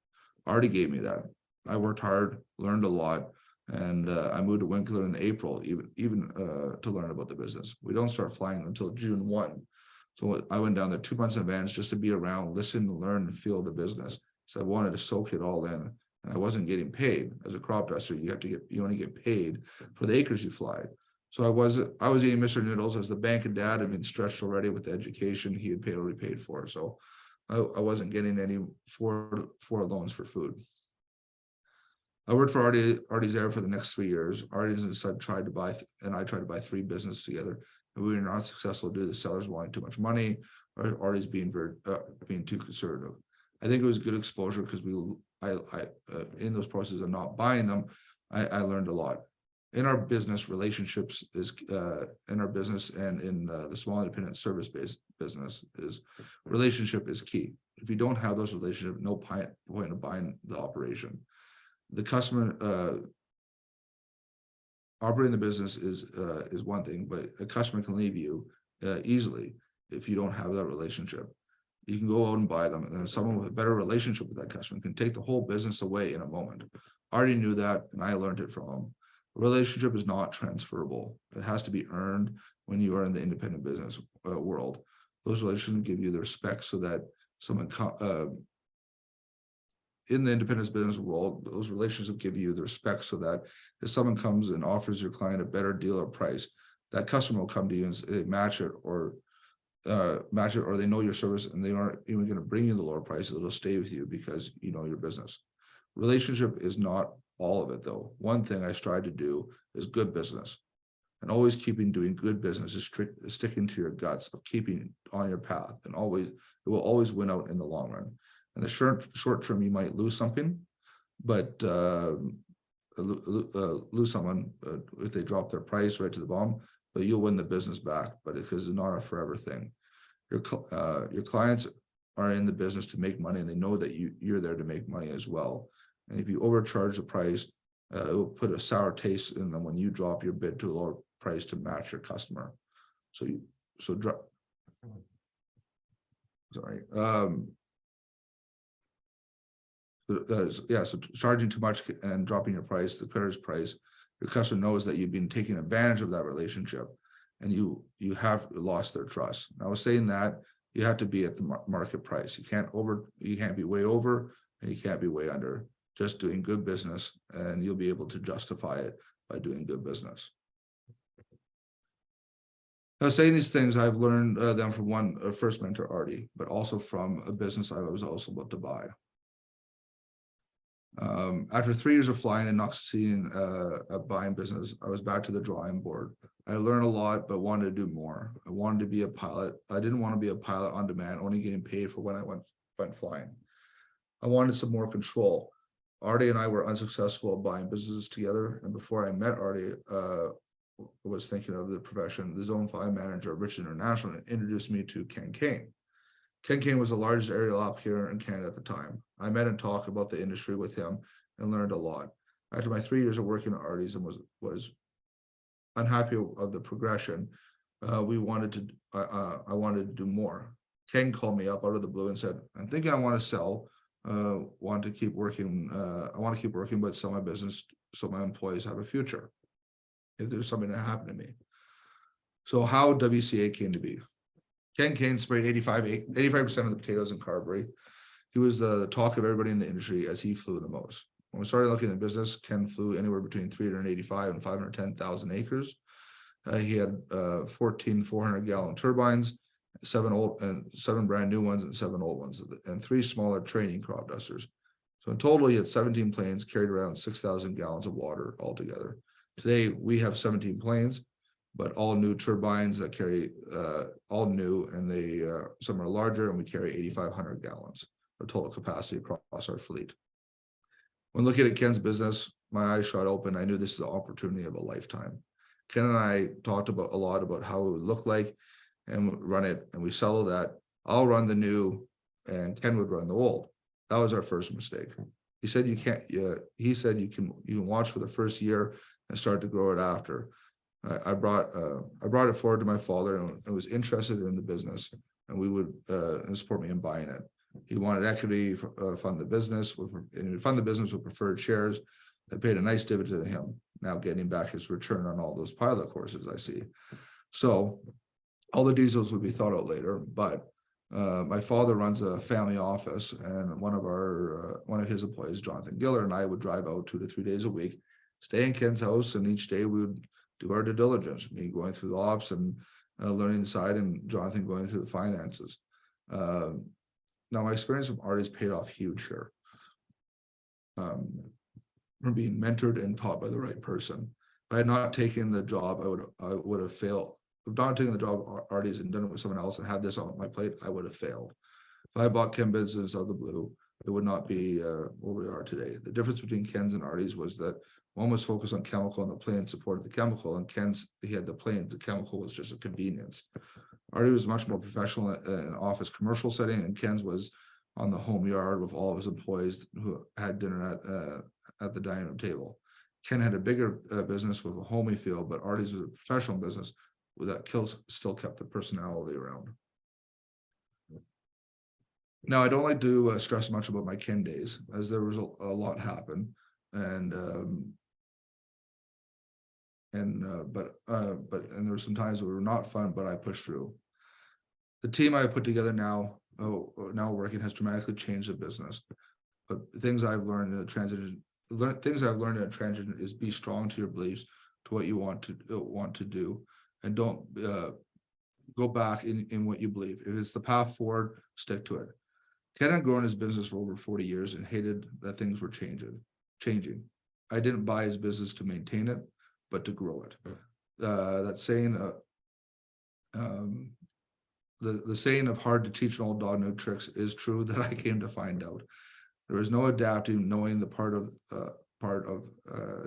Artie gave me that. I worked hard, learned a lot, and I moved to Winkler in April, even to learn about the business. We don't start flying until June 1. So I went down there 2 months in advance just to be around, listen, learn, and feel the business. So I wanted to soak it all in, and I wasn't getting paid. As a crop duster, you only get paid for the acres you fly. So I was eating Mr. Noodles, as the bank and dad had been stretched already with the education he had already paid for. So I wasn't getting any four loans for food. I worked for Artie's Air for the next 3 years. Artie's and I tried to buy 3 businesses together, and we were not successful due to the sellers wanting too much money, or Artie's being too conservative. I think it was good exposure, because in those processes of not buying them, I learned a lot. In our business, relationships is in our business, and in the small independent service-based business, relationship is key. If you don't have those relationships, no point of buying the operation. The customer operating the business is one thing, but a customer can leave you easily if you don't have that relationship. You can go out and buy them, and then someone with a better relationship with that customer can take the whole business away in a moment. I already knew that, and I learned it from him. A relationship is not transferable. It has to be earned when you are in the independent business world. Those relationships give you the respect, so that someone in the independent business world, those relationships give you the respect, so that if someone comes and offers your client a better deal or price, that customer will come to you and say, match it, or they know your service, and they aren't even going to bring you the lower price. It'll stay with you because you know your business. Relationship is not all of it, though. One thing I strive to do is good business, and always doing good business is sticking to your guts of keeping on your path, and it will always win out in the long run. In the short term, you might lose something, but lose someone if they drop their price right to the bottom, but you'll win the business back. But because it's not a forever thing. Your clients are in the business to make money, and they know that you're there to make money as well. And if you overcharge the price, it will put a sour taste in them when you drop your bid to a lower price to match your customer. So charging too much and dropping your price, the competitor's price, your customer knows that you've been taking advantage of that relationship, and you have lost their trust. And I was saying that you have to be at the market price. You can't be way over, and you can't be way under. Just doing good business, and you'll be able to justify it by doing good business. Now, saying these things, I've learned them from one first mentor, Artie, but also from a business I was also about to buy. After 3 years of flying and not succeeding at buying business, I was back to the drawing board. I learned a lot, but wanted to do more. I wanted to be a pilot. I didn't want to be a pilot on demand, only getting paid for when I went flying. I wanted some more control. Artie and I were unsuccessful at buying businesses together, and before I met Artie, was thinking of the profession. The Zone 5 manager of Richardson International introduced me to Ken Kane. Ken Kane was the largest aerial operator in Canada at the time. I met and talked about the industry with him and learned a lot. After my 3 years of working at Artie's and was unhappy of the progression, I wanted to do more. Ken called me up out of the blue and said, "I'm thinking I want to sell. Want to keep working. I want to keep working, but sell my business so my employees have a future if there's something that happened to me." So how WCA came to be. Ken Kane sprayed 85% of the potatoes in Carberry. He was the talk of everybody in the industry as he flew the most. When we started looking at business, Ken flew anywhere between 385 and 510,000 acres. He had 14 400-gallon turbines, 7 brand new ones and 7 old ones, and 3 smaller training crop dusters. So in total, he had 17 planes, carried around 6,000 gallons of water altogether. Today, we have 17 planes, but all new turbines that carry all new, and they some are larger, and we carry 8,500 gallons of total capacity across our fleet. When looking at Ken's business, my eyes shot open. I knew this is the opportunity of a lifetime. Ken and I talked a lot about how it would look like and run it, and we settled that I'll run the new and Ken would run the old. That was our first mistake. He said you can't. He said you can watch for the first year and start to grow it after. I brought it forward to my father and was interested in the business, and we would support me in buying it. He wanted equity, fund the business, with preferred shares that paid a nice dividend to him. Now getting back his return on all those pilot courses I see. So all the details would be thought out later, but my father runs a family office, and one of his employees, Jonathan Giller, and I would drive out 2 to 3 days a week, stay in Ken's house, and each day we would do our due diligence, me going through the ops and learning the side, and Jonathan going through the finances. Now my experience with Artie's paid off huge here. From being mentored and taught by the right person. If I had not taken the job, I would have failed. If not taken the job of Artie's and done it with someone else and had this on my plate, I would have failed. If I bought Ken business out of the blue, it would not be where we are today. The difference between Ken's and Artie's was that one was focused on chemical and the plane supported the chemical, and Ken's, he had the planes, the chemical was just a convenience. Artie was much more professional in an office commercial setting, and Ken's was on the home yard with all of his employees who had dinner at the dining room table. Ken had a bigger business with a homey feel, but Artie's was a professional business that still kept the personality around. Now, I don't like to stress much about my Ken days, as there was a lot happen, and there were some times that were not fun, but I pushed through. The team I put together now working has dramatically changed the business. But things I've learned in a transition. Things I've learned in a transition is be strong to your beliefs, to what you want to do, and don't go back in what you believe. If it's the path forward, stick to it. Ken had grown his business for over 40 years and hated that things were changing. I didn't buy his business to maintain it, but to grow it. That saying, the saying of hard to teach an old dog new tricks is true that I came to find out. There was no adapting, knowing the part of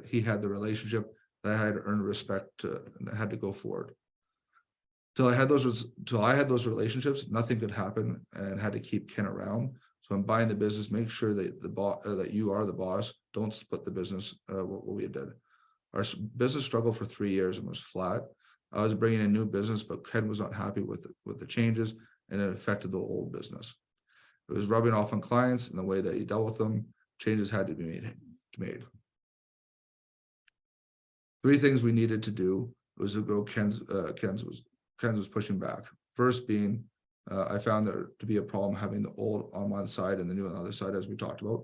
he had the relationship that I had earned respect and I had to go forward. Till I had those relationships, nothing could happen, and had to keep Ken around. So I'm buying the business, make sure that that you are the boss. Don't split the business. What we did. Our business struggled for 3 years and was flat. I was bringing in new business, but Ken was not happy with the changes, and it affected the old business. It was rubbing off on clients and the way that he dealt with them. Changes had to be made. 3 things we needed to do was to grow Ken's was pushing back. First being, I found there to be a problem having the old on one side and the new on the other side, as we talked about.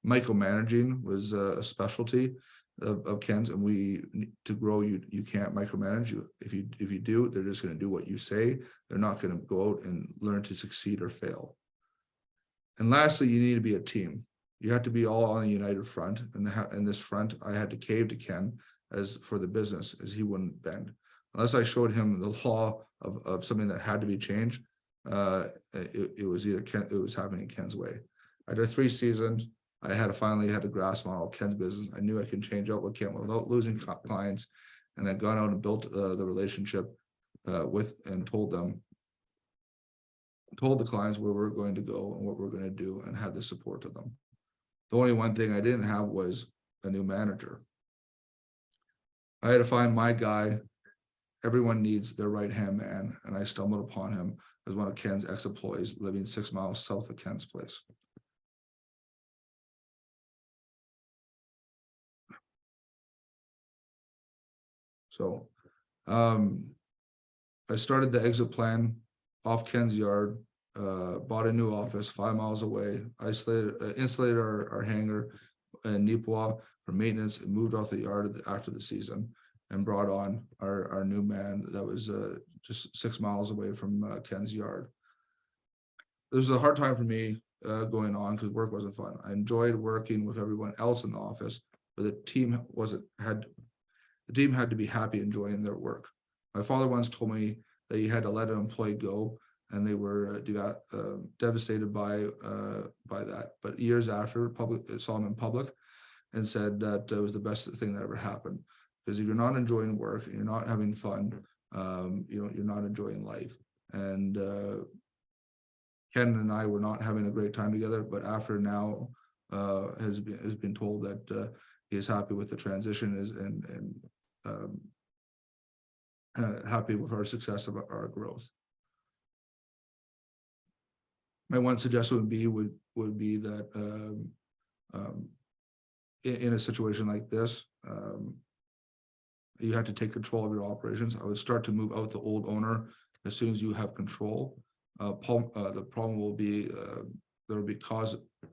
Micromanaging was a specialty of Ken's, and to grow, you can't micromanage. If you do, they're just going to do what you say. They're not going to go out and learn to succeed or fail. And lastly, you need to be a team. You have to be all on a united front. And in this front, I had to cave to Ken as for the business, as he wouldn't bend. Unless I showed him the law of something that had to be changed, it was happening Ken's way. After 3 seasons, I finally had to grasp on all Ken's business. I knew I could change out with Ken without losing clients, and I'd gone out and built the relationship with and told the clients where we're going to go and what we're going to do, and had the support of them. The only one thing I didn't have was a new manager. I had to find my guy. Everyone needs their right-hand man, and I stumbled upon him as one of Ken's ex-employees living 6 miles south of Ken's place. So I started the exit plan off Ken's yard, bought a new office 5 miles away, insulated our hangar in Nipawin for maintenance, and moved off the yard after the season, and brought on our new man that was just 6 miles away from Ken's yard. It was a hard time for me going on because work wasn't fun. I enjoyed working with everyone else in the office, but the team had to be happy enjoying their work. My father once told me that he had to let an employee go, and they were devastated by that. But years after, saw him in public and said that it was the best thing that ever happened. Because if you're not enjoying work and you're not having fun, you're not enjoying life. And Ken and I were not having a great time together, but after now has been told that he is happy with the transition and happy with our success of our growth. My one suggestion would be that in a situation like this, you have to take control of your operations. I would start to move out the old owner as soon as you have control. The problem will be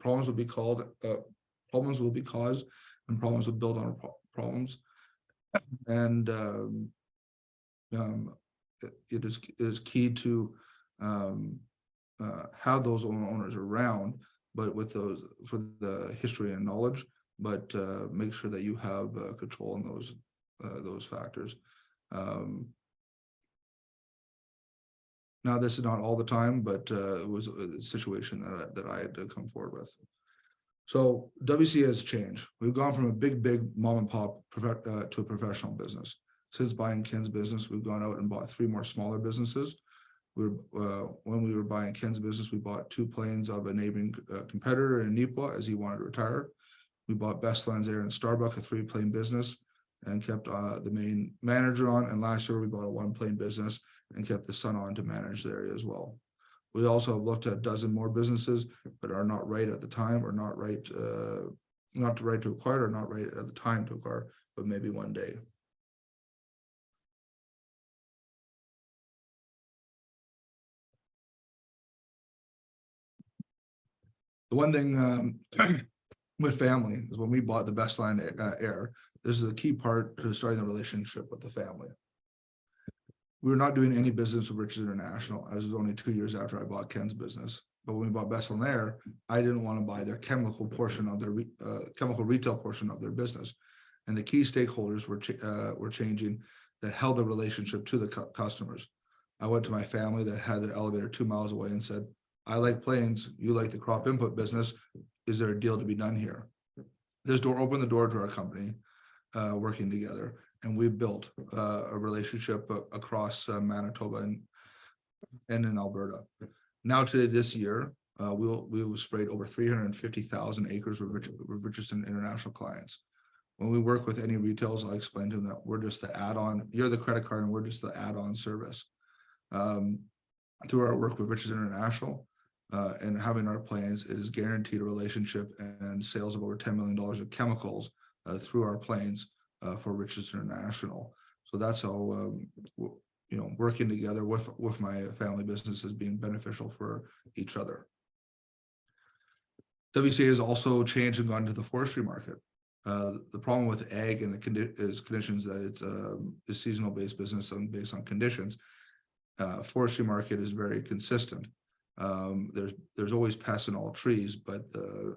problems will be caused, and problems will build on problems. And it is key to have those owners around, but with those for the history and knowledge, but make sure that you have control in those factors. Now, this is not all the time, but it was a situation that I had to come forward with. So WC has changed. We've gone from a big mom and pop to a professional business. Since buying Ken's business, we've gone out and bought 3 more smaller businesses. When we were buying Ken's business, we bought 2 planes of a neighboring competitor in Nipawin as he wanted to retire. We bought Best Lands Air in Starbuck, a 3-plane business, and kept the main manager on. And last year we bought a 1-plane business and kept the son on to manage the area as well. We also have looked at a dozen more businesses, but are not right at the time, or not right to acquire, or not right at the time to acquire, but maybe one day. The one thing with family is when we bought the Best Line Air, this is a key part to starting the relationship with the family. We were not doing any business with Richardson International, as it was only 2 years after I bought Ken's business. But when we bought Best Line Air, I didn't want to buy their chemical portion of their chemical retail portion of their business. And the key stakeholders were changing that held the relationship to the customers. I went to my family that had an elevator 2 miles away and said, I like planes, you like the crop input business. Is there a deal to be done here? This door opened the door to our company working together, and we built a relationship across Manitoba and in Alberta. Now today, this year, we will sprayed over 350,000 acres with Richardson International clients. When we work with any retailers, I explain to them that we're just the add-on. You're the credit card, and we're just the add-on service. Through our work with Richardson International and having our planes, it is guaranteed a relationship and sales of over $10 million of chemicals through our planes for Richardson International. So that's how working together with my family business has been beneficial for each other. WCA has also changed and gone to the forestry market. The problem with ag and is conditions that it's a seasonal based business and based on conditions. Forestry market is very consistent. There's always pests in all trees, but the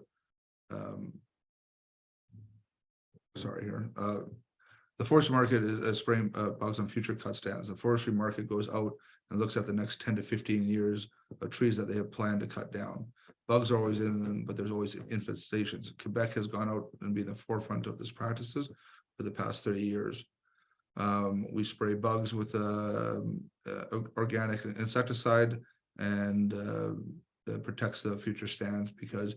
forestry market is spraying bugs on future cut stands. The forestry market goes out and looks at the next 10 to 15 years of trees that they have planned to cut down. Bugs are always in them, but there's always infestations. Quebec has gone out and been the forefront of this practices for the past 30 years. We spray bugs with organic insecticide, and that protects the future stands, because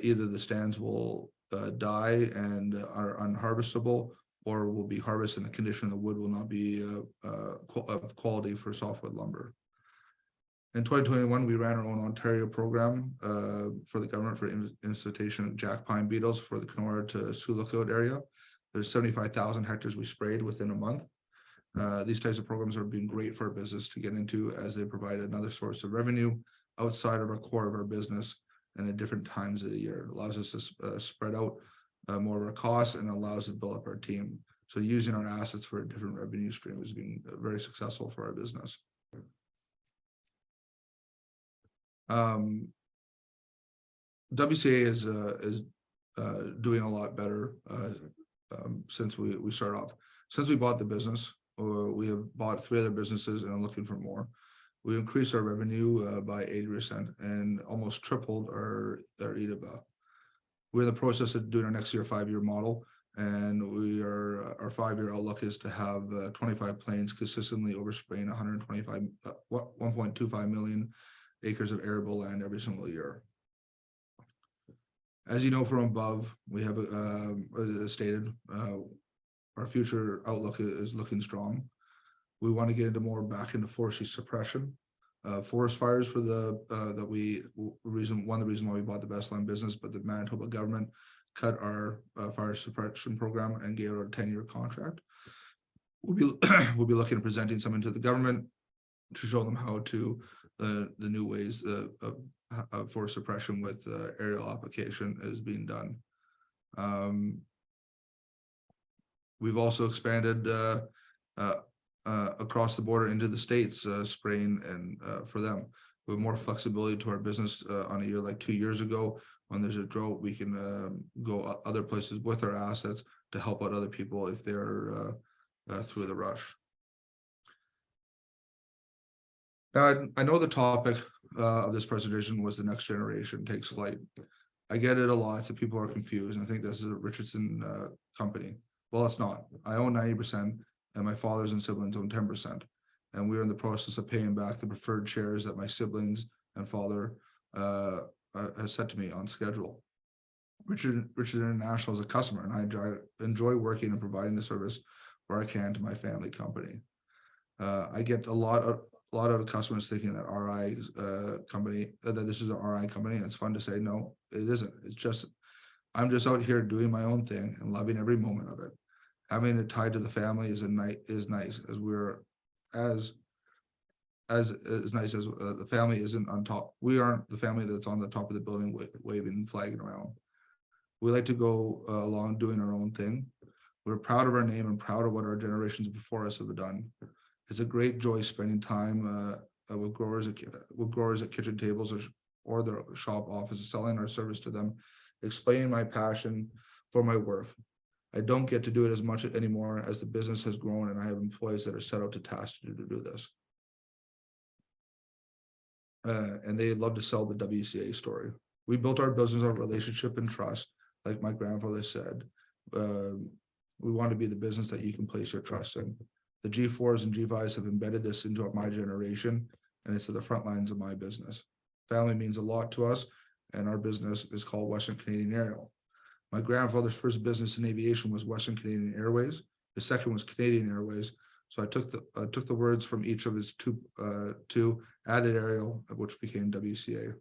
either the stands will die and are unharvestable, or will be harvested in the condition the wood will not be of quality for softwood lumber. In 2021, we ran our own Ontario program for the government for institution of jack pine beetles for the Kenora to Sioux Lookout area. There's 75,000 hectares we sprayed within a month. These types of programs are being great for our business to get into, as they provide another source of revenue outside of our core of our business and at different times of the year. It allows us to spread out more of our costs and allows us to build up our team. So using our assets for a different revenue stream has been very successful for our business. WCA is doing a lot better since we started off. Since we bought the business, we have bought 3 other businesses and are looking for more. We increased our revenue by 80% and almost tripled our EBITDA. We're in the process of doing our next year 5-year model, and our 5-year outlook is to have 25 planes consistently overspraying 1.25 million acres of arable land every single year. As you know from above, we have as stated, our future outlook is looking strong. We want to get into back into forestry suppression. Forest fires for one of the reasons why we bought the Best Land business, but the Manitoba government cut our fire suppression program and gave it a 10-year contract. We'll be looking at presenting something to the government to show them how to the new ways of forest suppression with aerial application is being done. We've also expanded across the border into the States, spraying and for them. We have more flexibility to our business on a year like 2 years ago. When there's a drought, we can go other places with our assets to help out other people if they're through the rush. Now, I know the topic of this presentation was the next generation takes flight. I get it a lot, so people are confused, and I think this is a Richardson company. Well, it's not. I own 90%, and my fathers and siblings own 10%. And we're in the process of paying back the preferred shares that my siblings and father has set to me on schedule. Richardson International is a customer, and I enjoy working and providing the service where I can to my family company. I get a lot out of customers thinking that RI company, that this is an RI company, and it's fun to say, no, it isn't. It's just, I'm just out here doing my own thing and loving every moment of it. Having it tied to the family is nice, as we're as nice as the family isn't on top. We aren't the family that's on the top of the building waving and flagging around. We like to go along doing our own thing. We're proud of our name and proud of what our generations before us have done. It's a great joy spending time with growers at kitchen tables or their shop offices, selling our service to them, explaining my passion for my work. I don't get to do it as much anymore as the business has grown, and I have employees that are set out to task to do this. And they love to sell the WCA story. We built our business on relationship and trust, like my grandfather said. We want to be the business that you can place your trust in. The G4s and G5s have embedded this into my generation, and it's at the front lines of my business. Family means a lot to us, and our business is called Western Canadian Aerial. My grandfather's first business in aviation was Western Canadian Airways. The second was Canadian Airways. So I took the words from each of his two added Aerial, which became WCA.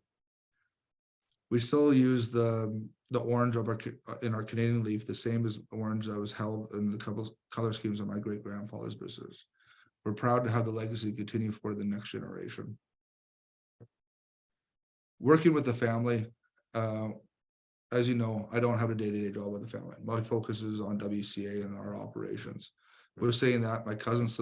We still use the orange of in our Canadian leaf, the same as orange that was held in the color schemes of my great grandfather's business. We're proud to have the legacy continue for the next generation. Working with the family, as you know, I don't have a day-to-day job with the family. My focus is on WCA and our operations. We're saying that my cousins,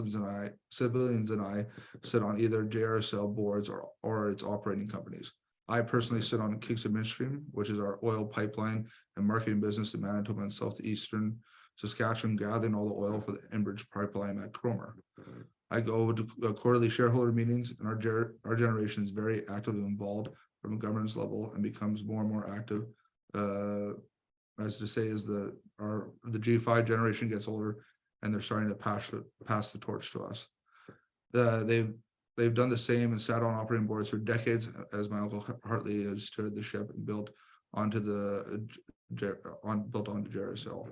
siblings and I sit on either JRSL boards or its operating companies. I personally sit on Kingston Midstream, which is our oil pipeline and marketing business in Manitoba and southeastern Saskatchewan, gathering all the oil for the Enbridge pipeline at Cromer. I go to quarterly shareholder meetings, and our generation is very actively involved from a governance level and becomes more and more active. As to say, as the G5 generation gets older, and they're starting to pass the torch to us. They've done the same and sat on operating boards for decades, as my uncle Hartley has steered the ship and built onto JRSL.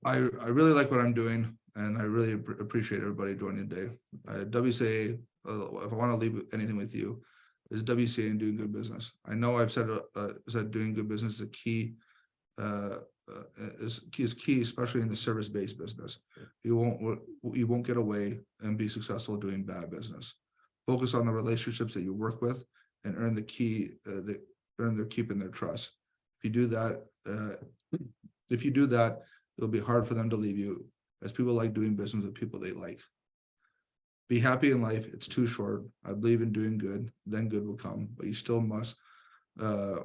I really like what I'm doing, and I really appreciate everybody joining today. WCA, if I want to leave anything with you, is WCA and doing good business. I know I've said doing good business is a key is key, especially in the service-based business. You won't get away and be successful doing bad business. Focus on the relationships that you work with and earn their keep in their trust. If you do that, it'll be hard for them to leave you, as people like doing business with people they like. Be happy in life. It's too short. I believe in doing good, then good will come, but you still must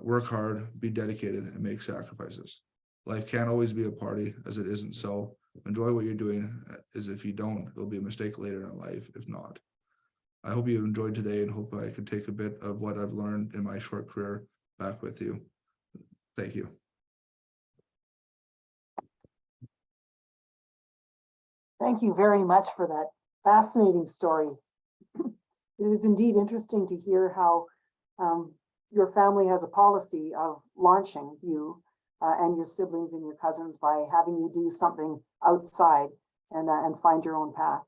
work hard, be dedicated, and make sacrifices. Life can't always be a party, as it isn't. So enjoy what you're doing, as if you don't, it'll be a mistake later in life if not. I hope you enjoyed today and hope I could take a bit of what I've learned in my short career back with you. Thank you. Thank you very much for that fascinating story. It is indeed interesting to hear how your family has a policy of launching you and your siblings and your cousins by having you do something outside and find your own path.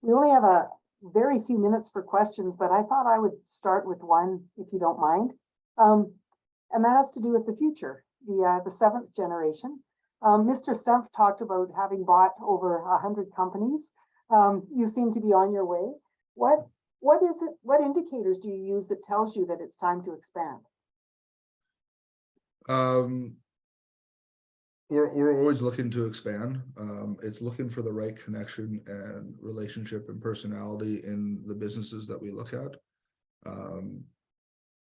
We only have a very few minutes for questions, but I thought I would start with one, if you don't mind. And that has to do with the future, the seventh generation. Mr. Senft talked about having bought over 100 companies. You seem to be on your way. What is it? What indicators do you use that tells you that it's time to expand? You're always looking to expand. It's looking for the right connection and relationship and personality in the businesses that we look at.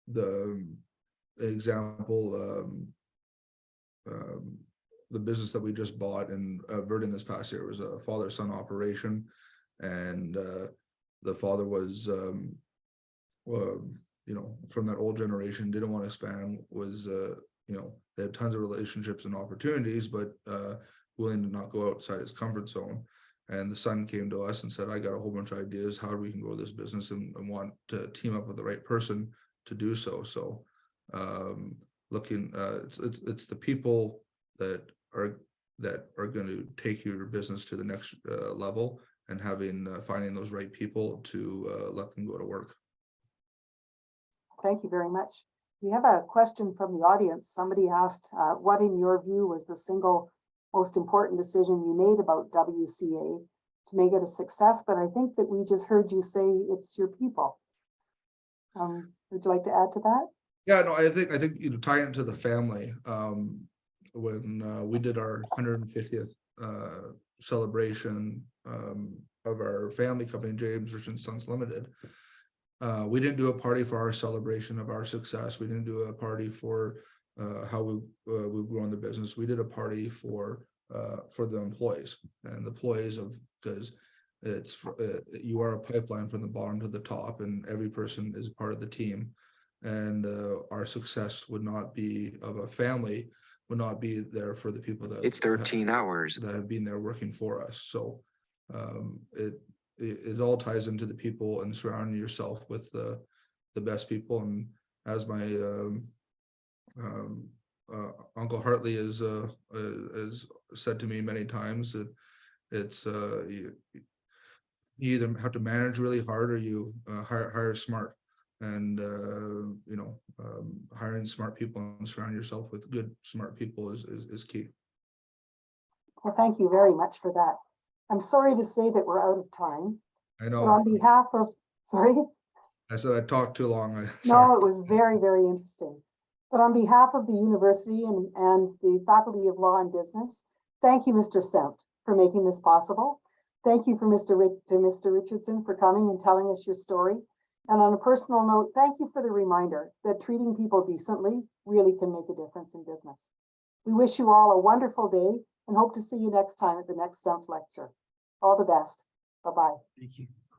The example, the business that we just bought in Verdun this past year was a father-son operation, and the father was, from that old generation, didn't want to expand, was, they had tons of relationships and opportunities, but willing to not go outside his comfort zone. And the son came to us and said, I got a whole bunch of ideas how we can grow this business and want to team up with the right person to do so. So it's the people that are going to take your business to the next level, and finding those right people to let them go to work. Thank you very much. We have a question from the audience. Somebody asked, what in your view was the single most important decision you made about WCA to make it a success? But I think that we just heard you say it's your people. Would you like to add to that? Yeah, no, I think tying it to the family. When we did our 150th celebration of our family company, James Richardson Sons Limited, we didn't do a party for our celebration of our success. We didn't do a party for how we've grown the business. We did a party for the employees, and the employees because it's you are a pipeline from the bottom to the top, and every person is part of the team. And our success would not be of a family, would not be there for the people that it's 13 hours that have been there working for us. So it all ties into the people and surrounding yourself with the best people. And as my Uncle Hartley has said to me many times, that it's you either have to manage really hard or you hire smart. And hiring smart people and surrounding yourself with good smart people is key. Well, thank you very much for that. I'm sorry to say that we're out of time. I know. But on behalf of, sorry? I said I talked too long. No, it was very, very interesting. But on behalf of the university and the Faculty of Law and Business, thank you, Mr. Senft, for making this possible. Thank you to Mr. Richardson for coming and telling us your story. And on a personal note, thank you for the reminder that treating people decently really can make a difference in business. We wish you all a wonderful day and hope to see you next time at the next Senft lecture. All the best. Bye-bye. Thank you.